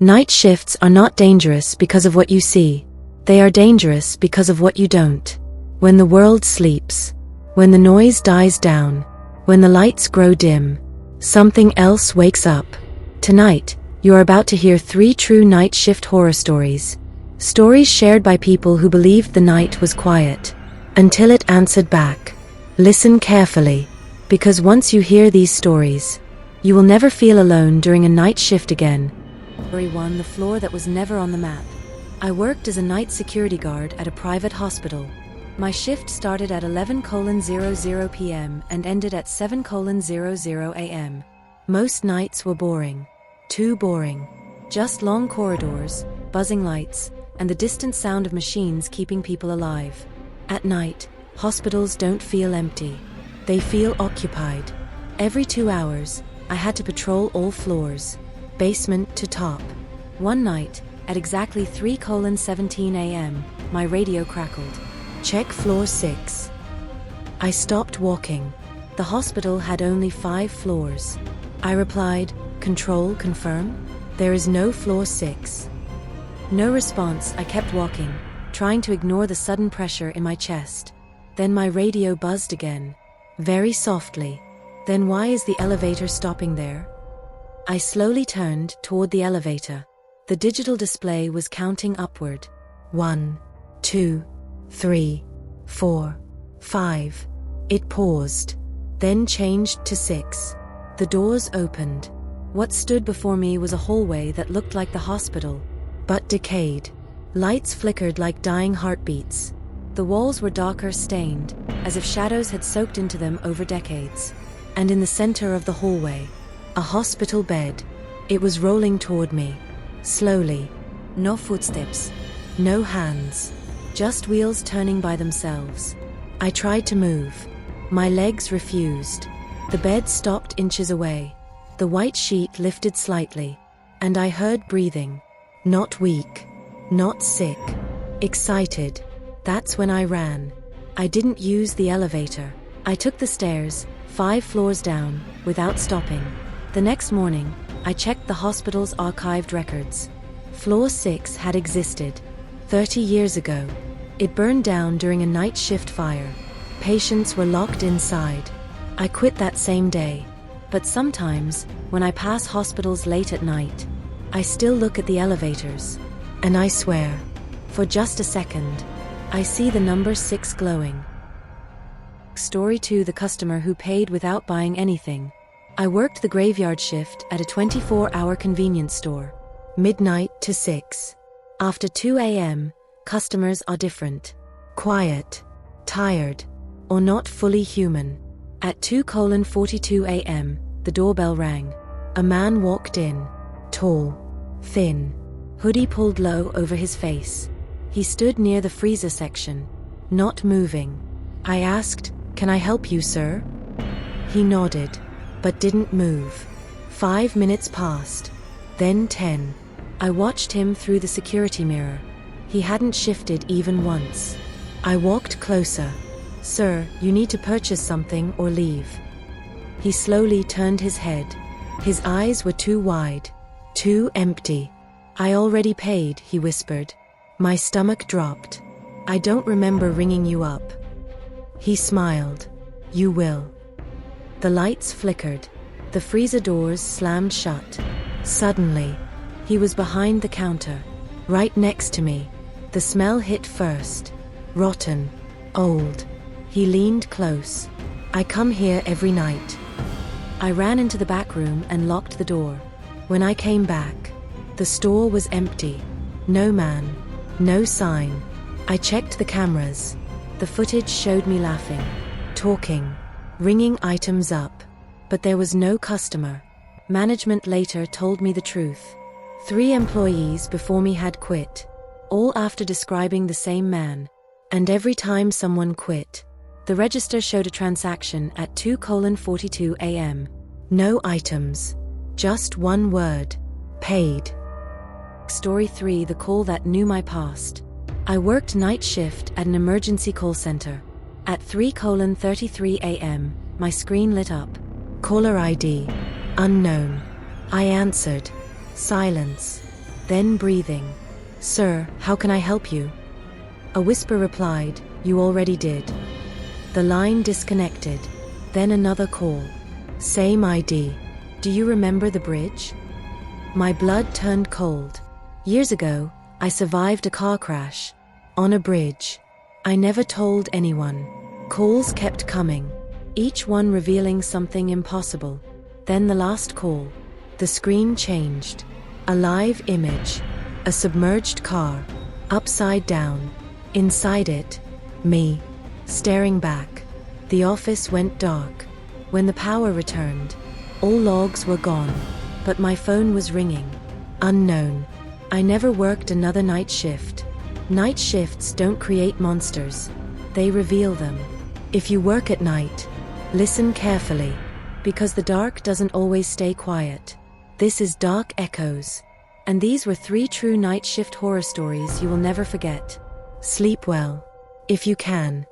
Night shifts are not dangerous because of what you see. They are dangerous because of what you don't. When the world sleeps, when the noise dies down, when the lights grow dim, something else wakes up. Tonight, you are about to hear 3 true night shift horror stories. Stories shared by people who believed the night was quiet, until it answered back. Listen carefully, because once you hear these stories, you will never feel alone during a night shift again. Story 1: The floor that was never on the map. I worked as a night security guard at a private hospital. My shift started at 11:00 p.m. and ended at 7:00 a.m. Most nights were boring. Too boring. Just long corridors, buzzing lights, and the distant sound of machines keeping people alive. At night, hospitals don't feel empty. They feel occupied. Every 2 hours, I had to patrol all floors, basement to top. One night, at exactly 3:17 a.m., my radio crackled. Check floor 6. I stopped walking. The hospital had only 5 floors. I replied, "Control, confirm? There is no floor 6. No response. I kept walking, trying to ignore the sudden pressure in my chest. Then my radio buzzed again, very softly. Then why is the elevator stopping there? I slowly turned toward the elevator. The digital display was counting upward. 1, 2, 3, 4, 5. It paused, then changed to 6. The doors opened. What stood before me was a hallway that looked like the hospital, but decayed. Lights flickered like dying heartbeats. The walls were darker, stained, as if shadows had soaked into them over decades. And in the center of the hallway, a hospital bed. It was rolling toward me, slowly. No footsteps, no hands, just wheels turning by themselves. I tried to move. My legs refused. The bed stopped inches away. The white sheet lifted slightly, and I heard breathing. Not weak, not sick, excited. That's when I ran. I didn't use the elevator. I took the stairs, 5 floors down, without stopping. The next morning, I checked the hospital's archived records. Floor 6 had existed 30 years ago. It burned down during a night shift fire. Patients were locked inside. I quit that same day. But sometimes, when I pass hospitals late at night, I still look at the elevators. And I swear, for just a second, I see the number 6 glowing. Story 2: The customer who paid without buying anything. I worked the graveyard shift at a 24-hour convenience store, midnight to 6. After 2 a.m., customers are different. Quiet, tired, or not fully human. At 2:42 a.m., the doorbell rang. A man walked in, tall, thin, hoodie pulled low over his face. He stood near the freezer section, not moving. I asked, "Can I help you, sir?" He nodded, but didn't move. 5 minutes passed, then 10. I watched him through the security mirror. He hadn't shifted even once. I walked closer. "Sir, you need to purchase something or leave." He slowly turned his head. His eyes were too wide, too empty. "I already paid," he whispered. My stomach dropped. "I don't remember ringing you up." He smiled. "You will." The lights flickered. The freezer doors slammed shut. Suddenly, he was behind the counter, right next to me. The smell hit first. Rotten. Old. He leaned close. "I come here every night." I ran into the back room and locked the door. When I came back, the store was empty. No man. No sign. I checked the cameras. The footage showed me laughing, talking, ringing items up. But there was no customer. Management later told me the truth. 3 employees before me had quit, all after describing the same man. And every time someone quit, the register showed a transaction at 2:42 a.m. No items. Just one word. Paid. Story 3: The call that knew my past. I worked night shift at an emergency call center. At 3:33 a.m., my screen lit up. Caller ID. Unknown. I answered. Silence. then breathing. "Sir, how can I help you?" A whisper replied, "You already did." The line disconnected. Then another call. Same ID. "Do you remember the bridge?" My blood turned cold. Years ago, I survived a car crash. On a bridge. I never told anyone. Calls kept coming, each one revealing something impossible. Then the last call. The screen changed. A live image. A submerged car. Upside down. Inside it, me. Staring back. The office went dark. When the power returned, all logs were gone. But my phone was ringing. Unknown. I never worked another night shift. Night shifts don't create monsters. They reveal them. If you work at night, listen carefully. Because the dark doesn't always stay quiet. This is Dark Echoes. And these were 3 true night shift horror stories you will never forget. Sleep well. If you can.